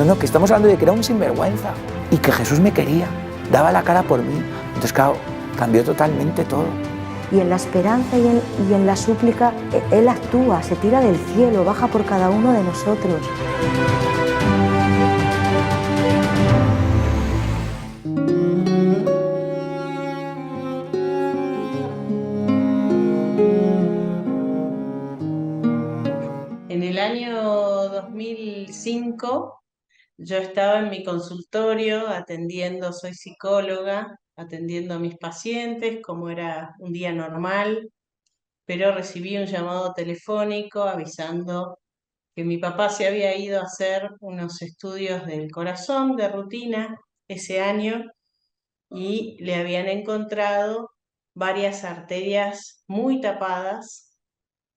no, que estamos hablando de que era un sinvergüenza y que Jesús me quería, daba la cara por mí. Entonces, claro, cambió totalmente todo. Y en la esperanza y en la súplica, Él actúa, se tira del cielo, baja por cada uno de nosotros. En el año 2005 yo estaba en mi consultorio atendiendo, soy psicóloga, atendiendo a mis pacientes como era un día normal, pero recibí un llamado telefónico avisando que mi papá se había ido a hacer unos estudios del corazón de rutina ese año y le habían encontrado varias arterias muy tapadas,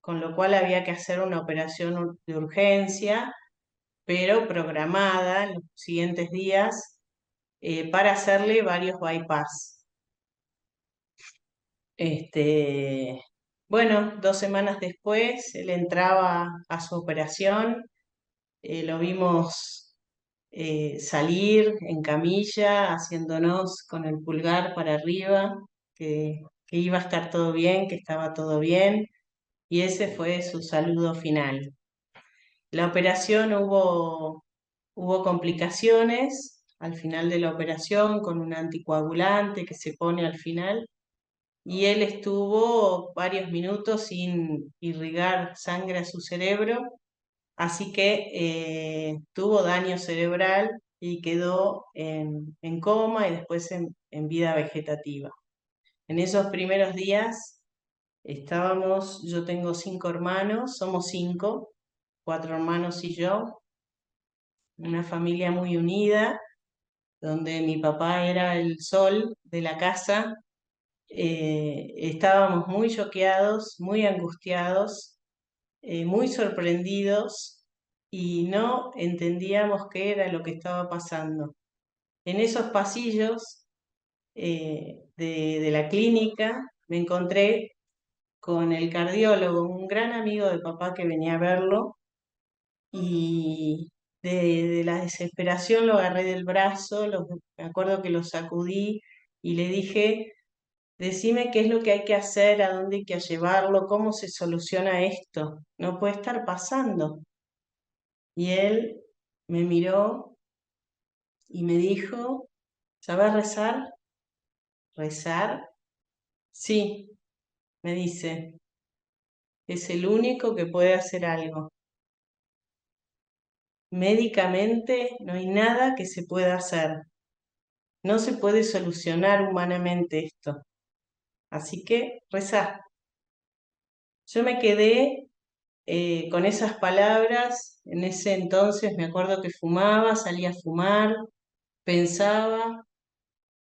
con lo cual había que hacer una operación de urgencia, pero programada en los siguientes días para hacerle varios bypass. Bueno, 2 semanas después él entraba a su operación, lo vimos salir en camilla, haciéndonos con el pulgar para arriba, que iba a estar todo bien, que estaba todo bien, y ese fue su saludo final. La operación hubo complicaciones al final de la operación con un anticoagulante que se pone al final y él estuvo varios minutos sin irrigar sangre a su cerebro, así que tuvo daño cerebral y quedó en coma y después en vida vegetativa. En esos primeros días yo tengo 5 hermanos, somos 5, 4 hermanos y yo, una familia muy unida, donde mi papá era el sol de la casa. Estábamos muy choqueados, muy angustiados, muy sorprendidos y no entendíamos qué era lo que estaba pasando. En esos pasillos de la clínica me encontré con el cardiólogo, un gran amigo de papá que venía a verlo, y de la desesperación lo agarré del brazo, me acuerdo que lo sacudí y le dije: decime qué es lo que hay que hacer, a dónde hay que llevarlo, cómo se soluciona esto, no puede estar pasando. Y él me miró y me dijo: ¿sabes rezar? ¿Rezar? Sí, me dice, es el único que puede hacer algo. Médicamente no hay nada que se pueda hacer. No se puede solucionar humanamente esto. Así que rezá. Yo me quedé con esas palabras. En ese entonces me acuerdo que fumaba, salía a fumar, pensaba,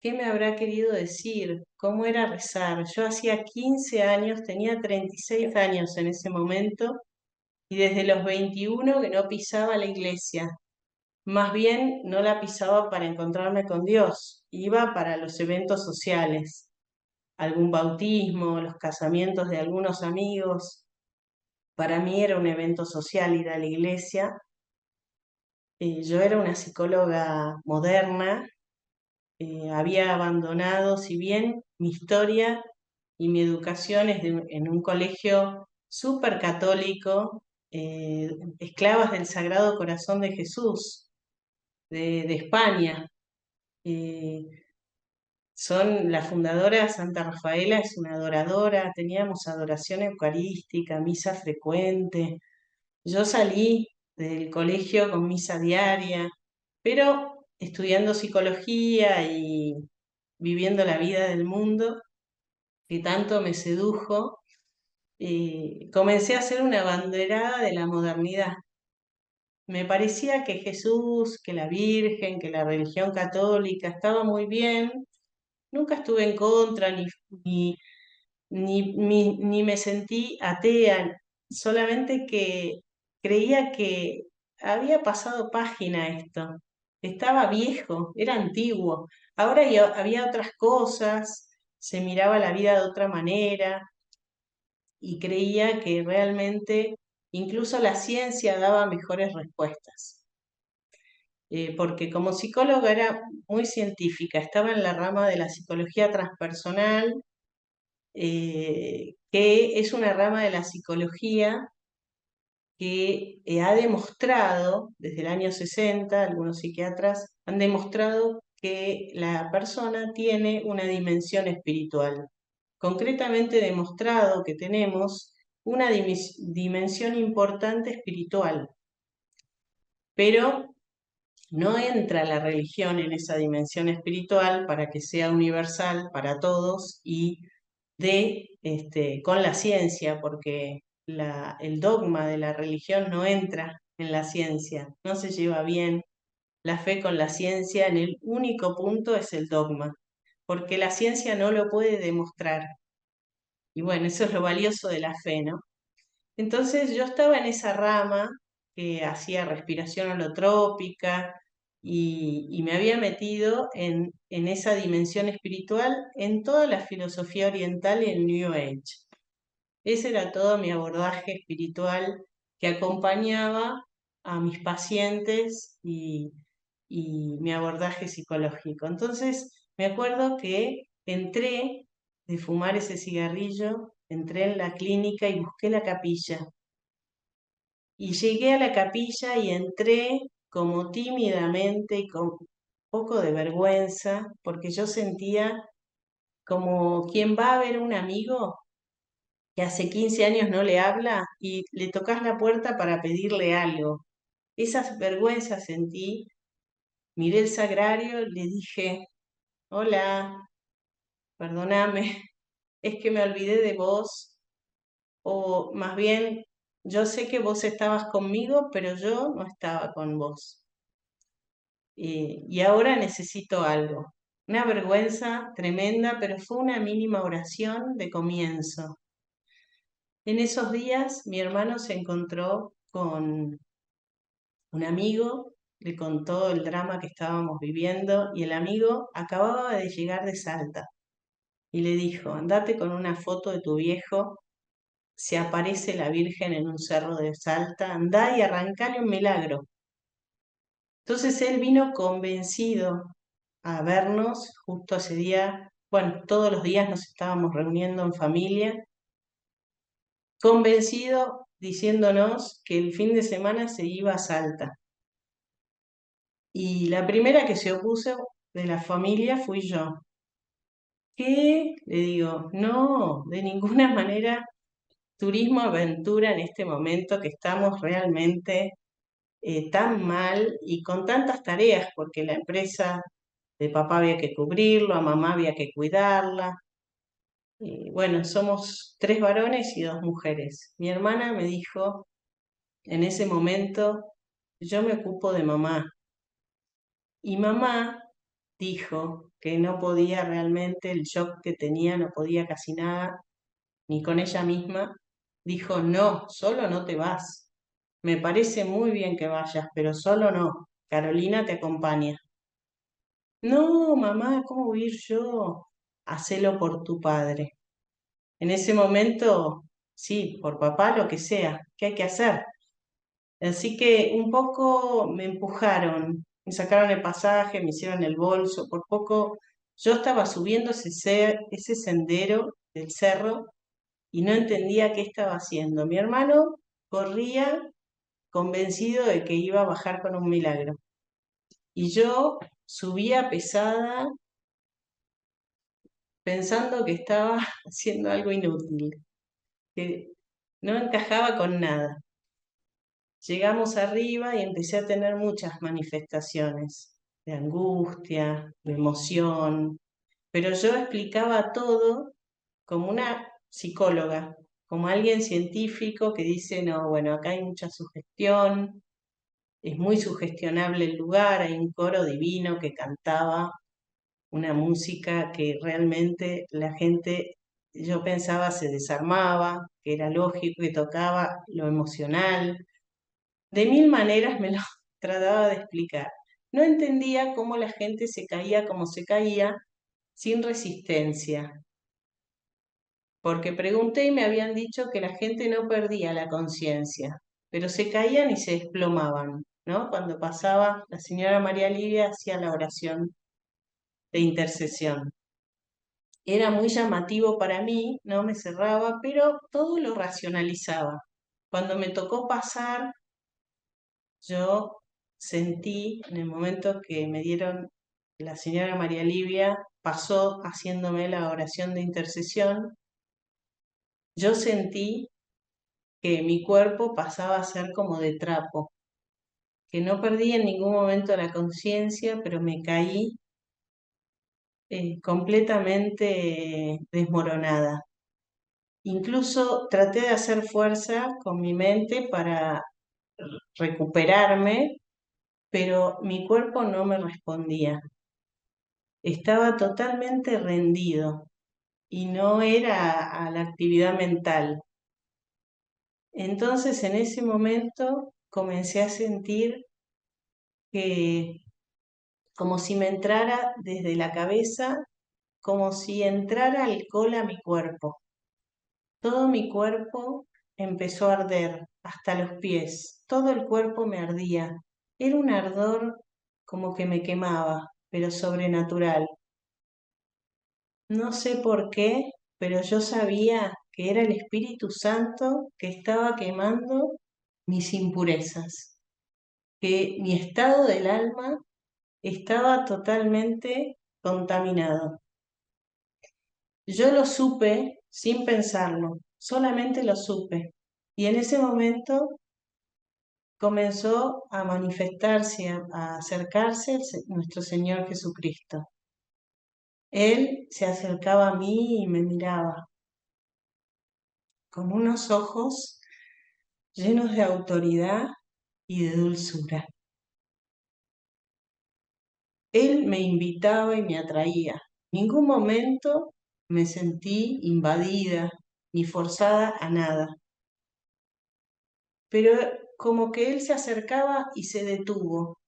¿qué me habrá querido decir? ¿Cómo era rezar? Yo hacía 15 años, tenía 36 años en ese momento, y desde los 21 que no pisaba la iglesia. Más bien no la pisaba para encontrarme con Dios, iba para los eventos sociales, algún bautismo, los casamientos de algunos amigos. Para mí era un evento social ir a la iglesia. Yo era una psicóloga moderna, había abandonado, si bien mi historia y mi educación es en un colegio súper católico, esclavas del Sagrado Corazón de Jesús, de España. Eh, la fundadora, Santa Rafaela, es una adoradora, teníamos adoración eucarística, misa frecuente. Yo salí del colegio con misa diaria, pero estudiando psicología y viviendo la vida del mundo que tanto me sedujo, comencé a ser una abanderada de la modernidad. Me parecía que Jesús, que la Virgen, que la religión católica estaba muy bien. Nunca estuve en contra, ni, ni me sentí atea, solamente que creía que había pasado página esto. Estaba viejo, era antiguo. Ahora había otras cosas, se miraba la vida de otra manera y creía que realmente incluso la ciencia daba mejores respuestas. porque como psicóloga era muy científica, estaba en la rama de la psicología transpersonal, que es una rama de la psicología que ha demostrado, desde el año 60, algunos psiquiatras han demostrado que la persona tiene una dimensión espiritual. Concretamente demostrado que tenemos una dimensión importante espiritual, pero no entra la religión en esa dimensión espiritual para que sea universal para todos y con la ciencia, porque el dogma de la religión no entra en la ciencia, no se lleva bien la fe con la ciencia, en el único punto es el dogma, porque la ciencia no lo puede demostrar. Y bueno, eso es lo valioso de la fe, ¿no? Entonces yo estaba en esa rama que hacía respiración holotrópica y me había metido en esa dimensión espiritual en toda la filosofía oriental y en New Age. Ese era todo mi abordaje espiritual que acompañaba a mis pacientes y mi abordaje psicológico. Entonces me acuerdo que entré de fumar ese cigarrillo, entré en la clínica y busqué la capilla. Y llegué a la capilla y entré como tímidamente y con poco de vergüenza, porque yo sentía como quien va a ver a un amigo que hace 15 años no le habla y le tocas la puerta para pedirle algo. Esas vergüenzas sentí, miré el sagrario, le dije, hola, perdóname, es que me olvidé de vos, o más bien, yo sé que vos estabas conmigo, pero yo no estaba con vos. Y ahora necesito algo. Una vergüenza tremenda, pero fue una mínima oración de comienzo. En esos días mi hermano se encontró con un amigo, le contó el drama que estábamos viviendo y el amigo acababa de llegar de Salta y le dijo, andate con una foto de tu viejo, se aparece la Virgen en un cerro de Salta, andá y arrancale un milagro. Entonces él vino convencido a vernos justo ese día, bueno, todos los días nos estábamos reuniendo en familia, convencido diciéndonos que el fin de semana se iba a Salta. Y la primera que se opuso de la familia fui yo. ¿Qué? Le digo, no, de ninguna manera turismo aventura en este momento que estamos realmente tan mal y con tantas tareas, porque la empresa de papá había que cubrirlo, a mamá había que cuidarla. Y bueno, somos 3 varones y 2 mujeres. Mi hermana me dijo en ese momento, yo me ocupo de mamá. Y mamá dijo que no podía realmente, el shock que tenía, no podía casi nada, ni con ella misma. Dijo, no, solo no te vas. Me parece muy bien que vayas, pero solo no. Carolina te acompaña. No, mamá, ¿cómo voy a ir yo? Hacelo por tu padre. En ese momento, sí, por papá, lo que sea, ¿qué hay que hacer? Así que un poco me empujaron, me sacaron el pasaje, me hicieron el bolso, por poco yo estaba subiendo ese sendero del cerro y no entendía qué estaba haciendo. Mi hermano corría convencido de que iba a bajar con un milagro. Y yo subía pesada pensando que estaba haciendo algo inútil, que no encajaba con nada. Llegamos arriba y empecé a tener muchas manifestaciones de angustia, de emoción, pero yo explicaba todo como una psicóloga, como alguien científico que dice, no, bueno, acá hay mucha sugestión, es muy sugestionable el lugar, hay un coro divino que cantaba una música que realmente la gente, yo pensaba, se desarmaba, que era lógico, que tocaba lo emocional. De mil maneras me lo trataba de explicar. No entendía cómo la gente se caía como se caía sin resistencia, porque pregunté y me habían dicho que la gente no perdía la conciencia, pero se caían y se desplomaban. ¿no? Cuando pasaba, la señora María Livia hacía la oración de intercesión. Era muy llamativo para mí, no me cerraba, pero todo lo racionalizaba. Cuando me tocó pasar, yo sentí en el momento que me dieron, la señora María Livia pasó haciéndome la oración de intercesión, yo sentí que mi cuerpo pasaba a ser como de trapo, que no perdí en ningún momento la conciencia, pero me caí completamente desmoronada. Incluso traté de hacer fuerza con mi mente para recuperarme, pero mi cuerpo no me respondía. Estaba totalmente rendido y no era a la actividad mental. Entonces en ese momento comencé a sentir que como si me entrara desde la cabeza, como si entrara alcohol a mi cuerpo. Todo mi cuerpo empezó a arder, hasta los pies. Todo el cuerpo me ardía. Era un ardor como que me quemaba, pero sobrenatural. No sé por qué, pero yo sabía que era el Espíritu Santo que estaba quemando mis impurezas, que mi estado del alma estaba totalmente contaminado. Yo lo supe sin pensarlo, solamente lo supe. Y en ese momento comenzó a manifestarse, a acercarse nuestro Señor Jesucristo. Él se acercaba a mí y me miraba con unos ojos llenos de autoridad y de dulzura. Él me invitaba y me atraía. En ningún momento me sentí invadida ni forzada a nada. Pero como que él se acercaba y se detuvo.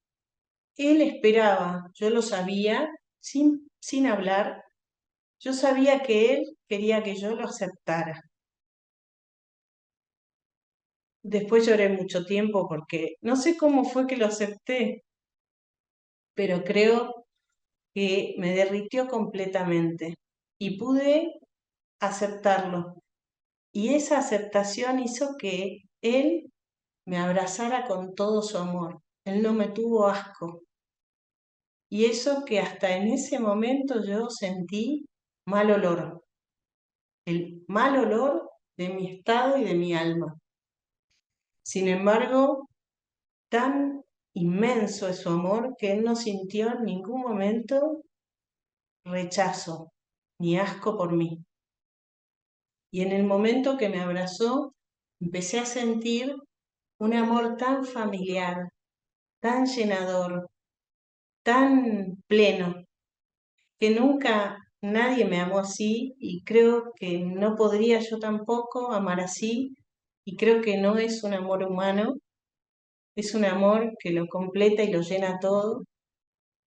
Él esperaba, yo lo sabía, sin hablar, yo sabía que él quería que yo lo aceptara. Después lloré mucho tiempo porque no sé cómo fue que lo acepté, pero creo que me derritió completamente y pude aceptarlo. Y esa aceptación hizo que él me abrazara con todo su amor. Él no me tuvo asco. Y eso que hasta en ese momento yo sentí mal olor, el mal olor de mi estado y de mi alma. Sin embargo, tan inmenso es su amor que él no sintió en ningún momento rechazo ni asco por mí. Y en el momento que me abrazó, empecé a sentir un amor tan familiar, tan llenador, tan pleno, que nunca nadie me amó así y creo que no podría yo tampoco amar así y creo que no es un amor humano, es un amor que lo completa y lo llena todo,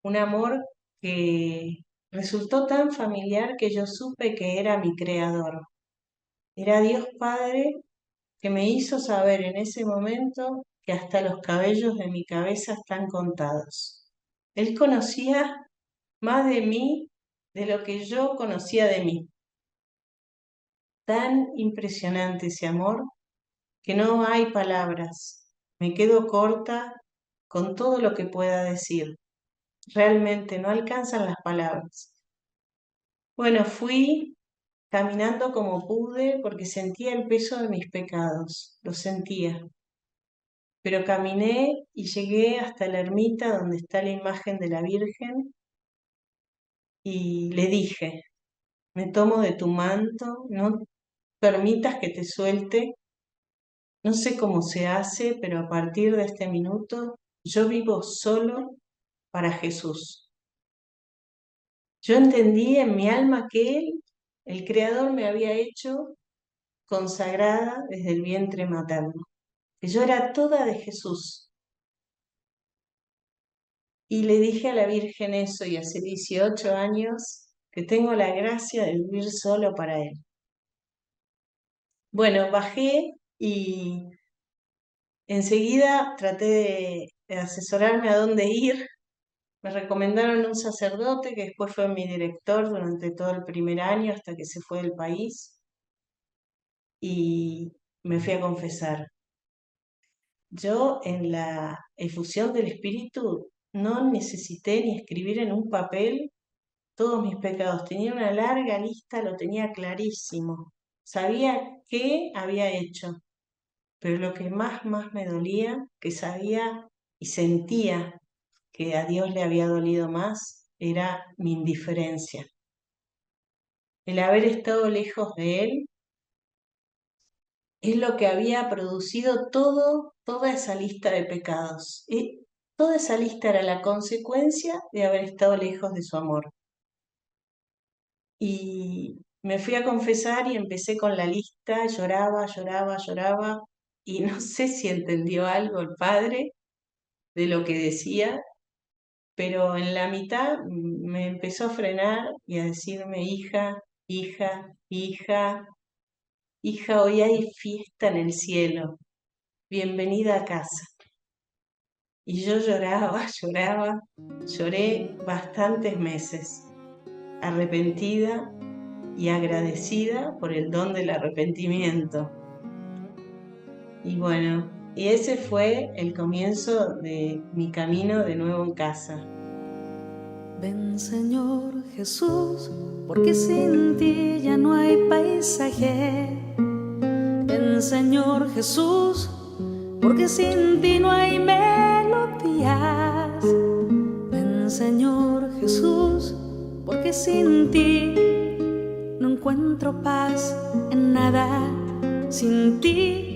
un amor que resultó tan familiar que yo supe que era mi creador. Era Dios Padre que me hizo saber en ese momento que hasta los cabellos de mi cabeza están contados. Él conocía más de mí de lo que yo conocía de mí. Tan impresionante ese amor que no hay palabras. Me quedo corta con todo lo que pueda decir. Realmente no alcanzan las palabras. Bueno, fui caminando como pude porque sentía el peso de mis pecados, lo sentía. Pero caminé y llegué hasta la ermita donde está la imagen de la Virgen y le dije, me tomo de tu manto, no permitas que te suelte. No sé cómo se hace, pero a partir de este minuto yo vivo solo para Jesús. Yo entendí en mi alma que Él, el Creador, me había hecho consagrada desde el vientre materno, que yo era toda de Jesús. Y le dije a la Virgen eso y hace 18 años que tengo la gracia de vivir solo para Él. Bueno, bajé y enseguida traté asesorarme a dónde ir. Me recomendaron un sacerdote que después fue mi director durante todo el primer año hasta que se fue del país y me fui a confesar. Yo en la efusión del Espíritu no necesité ni escribir en un papel todos mis pecados. Tenía una larga lista, lo tenía clarísimo. Sabía qué había hecho, pero lo que más me dolía, que sabía y sentía que a Dios le había dolido más, era mi indiferencia. El haber estado lejos de Él es lo que había producido toda esa lista de pecados. Y toda esa lista era la consecuencia de haber estado lejos de su amor. Y me fui a confesar y empecé con la lista, lloraba, y no sé si entendió algo el padre de lo que decía, pero en la mitad me empezó a frenar y a decirme, hija, hoy hay fiesta en el cielo, bienvenida a casa. Y yo lloraba, lloré bastantes meses, arrepentida y agradecida por el don del arrepentimiento. Y bueno, y ese fue el comienzo de mi camino de nuevo en casa. Ven Señor Jesús, porque sin ti ya no hay paisaje. Ven Señor Jesús, porque sin ti no hay melodías. Ven Señor Jesús, porque sin ti no encuentro paz en nada. Sin ti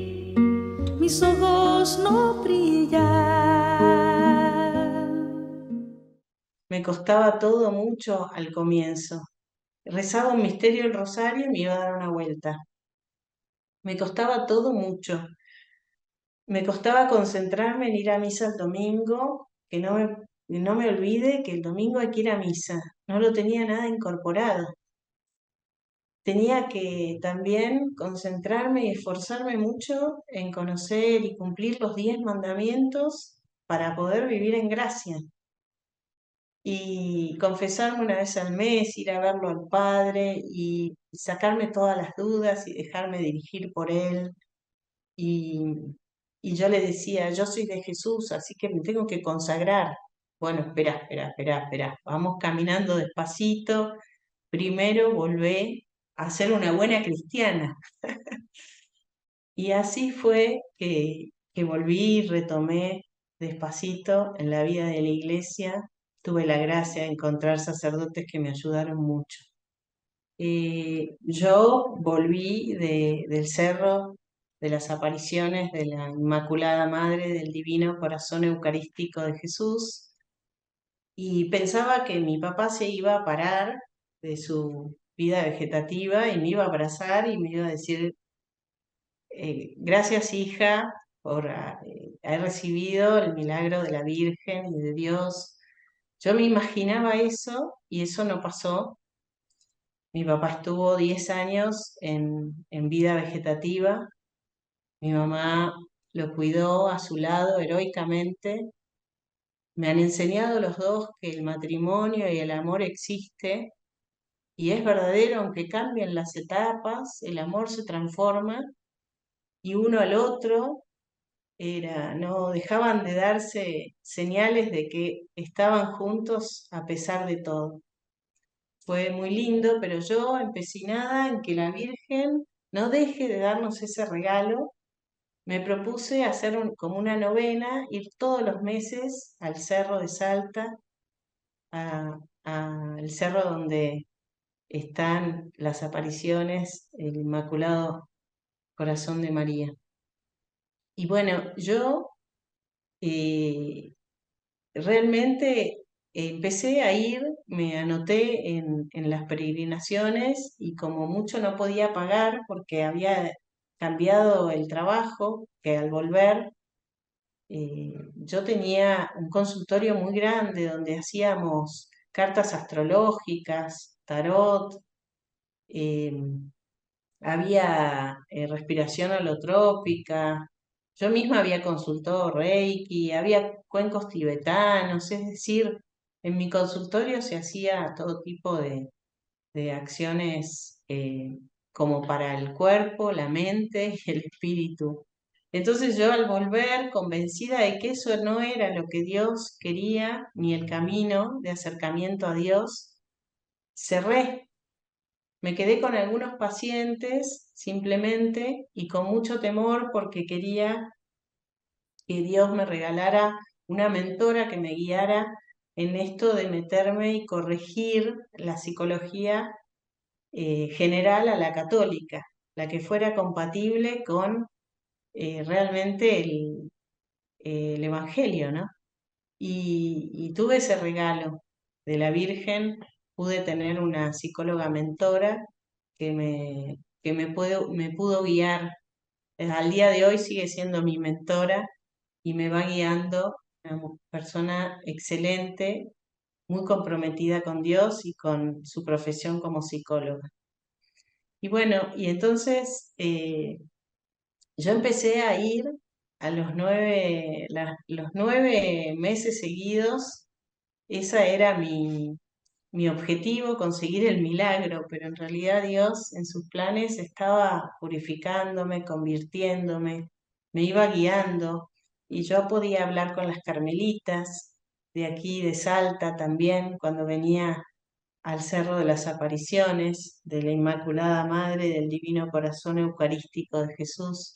mis ojos no brillan. Me costaba todo mucho al comienzo. Rezaba un misterio del rosario y me iba a dar una vuelta. Me costaba todo mucho. Me costaba concentrarme en ir a misa el domingo, que no me olvide que el domingo hay que ir a misa. No lo tenía nada incorporado. Tenía que también concentrarme y esforzarme mucho en conocer y cumplir los 10 mandamientos para poder vivir en gracia. Y confesarme una vez al mes, ir a verlo al Padre y sacarme todas las dudas y dejarme dirigir por Él. Y, y yo le decía, yo soy de Jesús, así que me tengo que consagrar. Bueno, espera, vamos caminando despacito. Primero volvé a ser una buena cristiana. Y así fue que volví y retomé despacito en la vida de la iglesia. Tuve la gracia de encontrar sacerdotes que me ayudaron mucho. Yo volví del cerro de las apariciones de la Inmaculada Madre del Divino Corazón Eucarístico de Jesús y pensaba que mi papá se iba a parar de su vida vegetativa y me iba a abrazar y me iba a decir, gracias hija por haber recibido el milagro de la Virgen y de Dios. Yo me imaginaba eso y eso no pasó. Mi papá estuvo 10 años en vida vegetativa. Mi mamá lo cuidó a su lado heroicamente. Me han enseñado los dos que el matrimonio y el amor existe y es verdadero, aunque cambien las etapas, el amor se transforma y uno al otro no dejaban de darse señales de que estaban juntos a pesar de todo. Fue muy lindo, pero yo empecinada en que la Virgen no deje de darnos ese regalo, me propuse hacer como una novena, ir todos los meses al Cerro de Salta, al cerro donde están las apariciones, el Inmaculado Corazón de María. Y bueno, yo realmente empecé a ir, me anoté en las peregrinaciones y como mucho no podía pagar porque había cambiado el trabajo, que al volver yo tenía un consultorio muy grande donde hacíamos cartas astrológicas, tarot, eh, había respiración holotrópica, Yo misma había consultado Reiki, había cuencos tibetanos, es decir, en mi consultorio se hacía todo tipo de acciones como para el cuerpo, la mente y el espíritu. Entonces yo al volver convencida de que eso no era lo que Dios quería, ni el camino de acercamiento a Dios, cerré. Me quedé con algunos pacientes simplemente y con mucho temor porque quería que Dios me regalara una mentora que me guiara en esto de meterme y corregir la psicología general a la católica, la que fuera compatible con realmente el Evangelio, ¿no? Y tuve ese regalo de la Virgen, pude tener una psicóloga mentora que me pudo guiar. Al día de hoy sigue siendo mi mentora y me va guiando, una persona excelente, muy comprometida con Dios y con su profesión como psicóloga. Y bueno, y entonces yo empecé a ir a los 9 meses seguidos, esa era mi objetivo, conseguir el milagro, pero en realidad Dios en sus planes estaba purificándome, convirtiéndome, me iba guiando y yo podía hablar con las carmelitas de aquí, de Salta también, cuando venía al Cerro de las Apariciones, de la Inmaculada Madre del Divino Corazón Eucarístico de Jesús.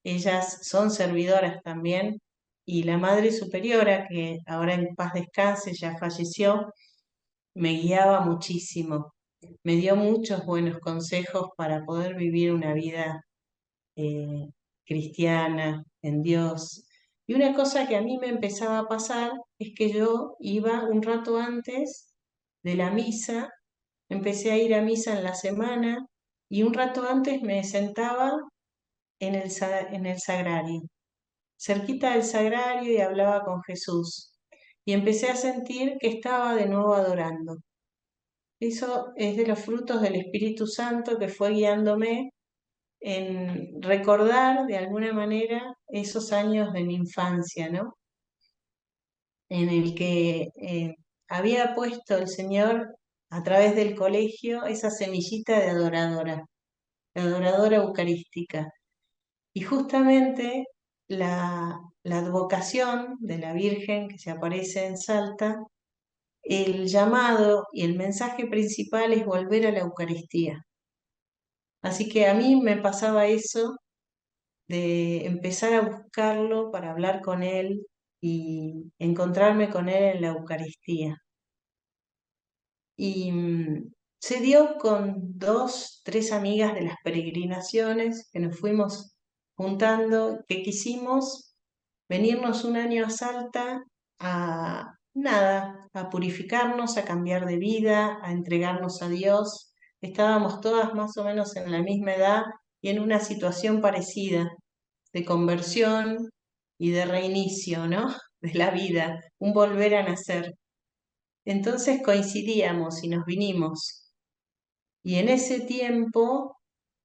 Ellas son servidoras también y la Madre Superiora, que ahora en paz descanse, ya falleció, me guiaba muchísimo, me dio muchos buenos consejos para poder vivir una vida eh, cristiana, en Dios. Y una cosa que a mí me empezaba a pasar es que yo iba un rato antes de la misa, empecé a ir a misa en la semana y un rato antes me sentaba en el sagrario, cerquita del sagrario y hablaba con Jesús. Y empecé a sentir que estaba de nuevo adorando. Eso es de los frutos del Espíritu Santo que fue guiándome en recordar de alguna manera esos años de mi infancia, ¿no? En el que había puesto el Señor a través del colegio esa semillita de adoradora eucarística. Y justamente la advocación de la Virgen que se aparece en Salta, el llamado y el mensaje principal es volver a la Eucaristía. Así que a mí me pasaba eso de empezar a buscarlo para hablar con él y encontrarme con él en la Eucaristía. Y se dio con 2, 3 amigas de las peregrinaciones que nos fuimos juntando, que quisimos venirnos un año a Salta a nada, a purificarnos, a cambiar de vida, a entregarnos a Dios. Estábamos todas más o menos en la misma edad y en una situación parecida de conversión y de reinicio, ¿no? De la vida, un volver a nacer. Entonces coincidíamos y nos vinimos. Y en ese tiempo,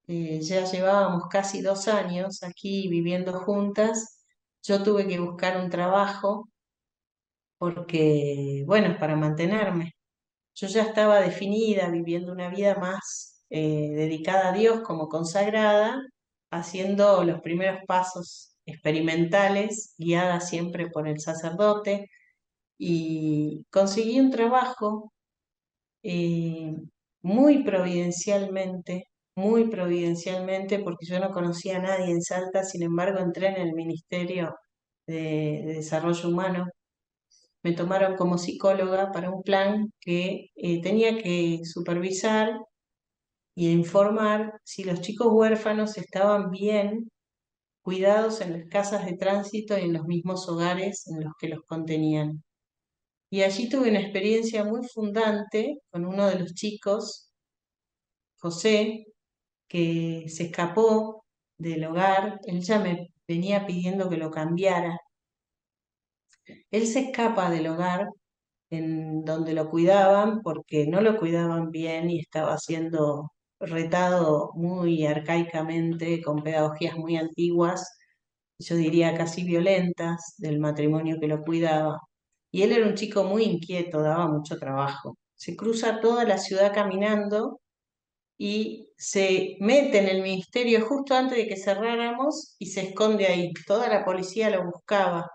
ya llevábamos casi 2 años aquí viviendo juntas, yo tuve que buscar un trabajo porque, bueno, para mantenerme. Yo ya estaba definida, viviendo una vida más dedicada a Dios como consagrada, haciendo los primeros pasos experimentales, guiada siempre por el sacerdote, y conseguí un trabajo eh, muy providencialmente, porque yo no conocía a nadie en Salta, sin embargo entré en el Ministerio de Desarrollo Humano. Me tomaron como psicóloga para un plan que tenía que supervisar y informar si los chicos huérfanos estaban bien cuidados en las casas de tránsito y en los mismos hogares en los que los contenían. Y allí tuve una experiencia muy fundante con uno de los chicos, José, que se escapó del hogar. Él ya me venía pidiendo que lo cambiara. Él se escapa del hogar en donde lo cuidaban porque no lo cuidaban bien y estaba siendo retado muy arcaicamente, con pedagogías muy antiguas, yo diría casi violentas, del matrimonio que lo cuidaba. Y él era un chico muy inquieto, daba mucho trabajo. Se cruza toda la ciudad caminando y se mete en el ministerio justo antes de que cerráramos y se esconde ahí. Toda la policía lo buscaba.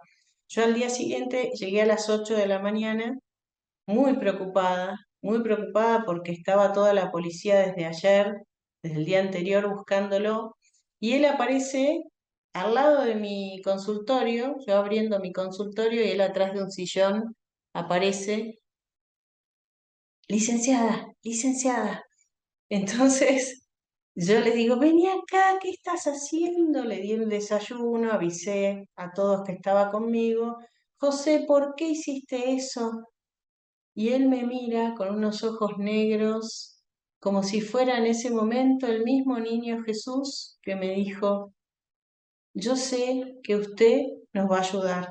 Yo al día siguiente llegué a las 8 de la mañana muy preocupada porque estaba toda la policía desde ayer, desde el día anterior buscándolo, y él aparece al lado de mi consultorio, yo abriendo mi consultorio y él atrás de un sillón aparece, licenciada, licenciada. Entonces yo le digo, vení acá, ¿qué estás haciendo? Le di el desayuno, avisé a todos que estaba conmigo. José, ¿por qué hiciste eso? Y él me mira con unos ojos negros, como si fuera en ese momento el mismo niño Jesús que me dijo, yo sé que usted nos va a ayudar,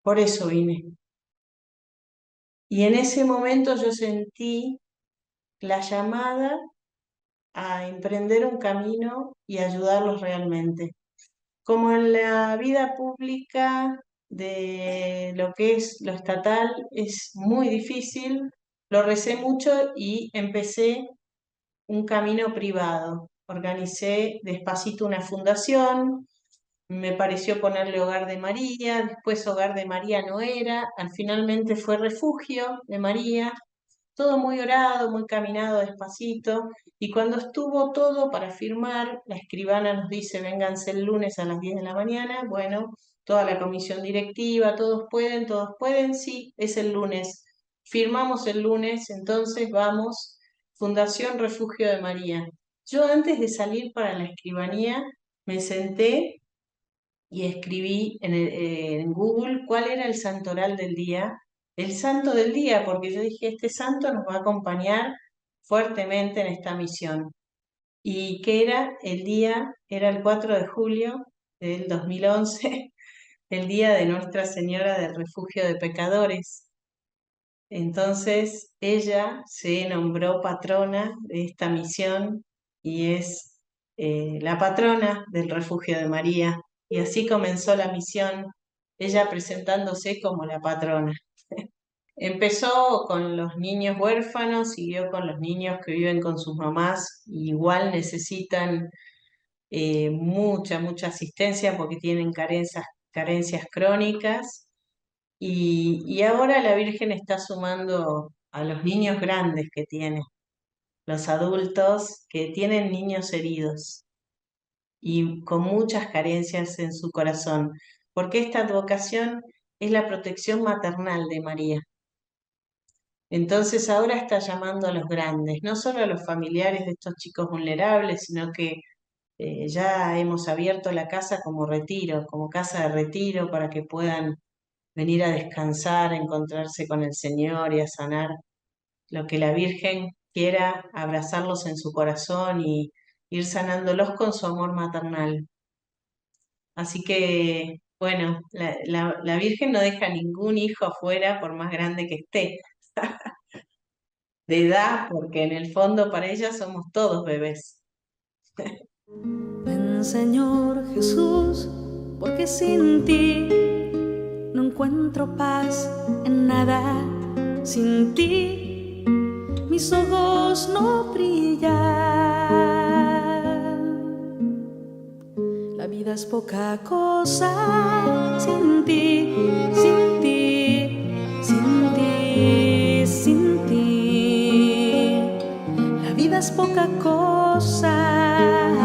por eso vine. Y en ese momento yo sentí la llamada a emprender un camino y ayudarlos realmente. Como en la vida pública de lo que es lo estatal es muy difícil, lo recé mucho y empecé un camino privado. Organicé despacito una fundación, me pareció ponerle Hogar de María, después Hogar de María no era, finalmente fue Refugio de María, todo muy orado, muy caminado despacito, y cuando estuvo todo para firmar, la escribana nos dice, vénganse el lunes a las 10 de la mañana, bueno, toda la comisión directiva, todos pueden, sí, es el lunes. Firmamos el lunes, entonces vamos, Fundación Refugio de María. Yo antes de salir para la escribanía, me senté y escribí en Google cuál era el santoral del día, el santo del día, porque yo dije, este santo nos va a acompañar fuertemente en esta misión. ¿Y qué era? El día era el 4 de julio del 2011, el día de Nuestra Señora del Refugio de Pecadores. Entonces ella se nombró patrona de esta misión y es la patrona del Refugio de María. Y así comenzó la misión, ella presentándose como la patrona. Empezó con los niños huérfanos, siguió con los niños que viven con sus mamás, y igual necesitan mucha asistencia porque tienen carencias crónicas. Y ahora la Virgen está sumando a los niños grandes que tiene, los adultos que tienen niños heridos y con muchas carencias en su corazón, porque esta advocación es la protección maternal de María. Entonces ahora está llamando a los grandes, no solo a los familiares de estos chicos vulnerables, sino que ya hemos abierto la casa como retiro, como casa de retiro para que puedan venir a descansar, a encontrarse con el Señor y a sanar lo que la Virgen quiera, abrazarlos en su corazón y ir sanándolos con su amor maternal. Así que, bueno, la Virgen no deja ningún hijo afuera por más grande que esté, de edad, porque en el fondo para ella somos todos bebés. Ven, Señor Jesús, porque sin ti no encuentro paz en nada. Sin ti mis ojos no brillan. La vida es poca cosa sin ti, sin ti, sin ti, sin ti. La vida es poca cosa.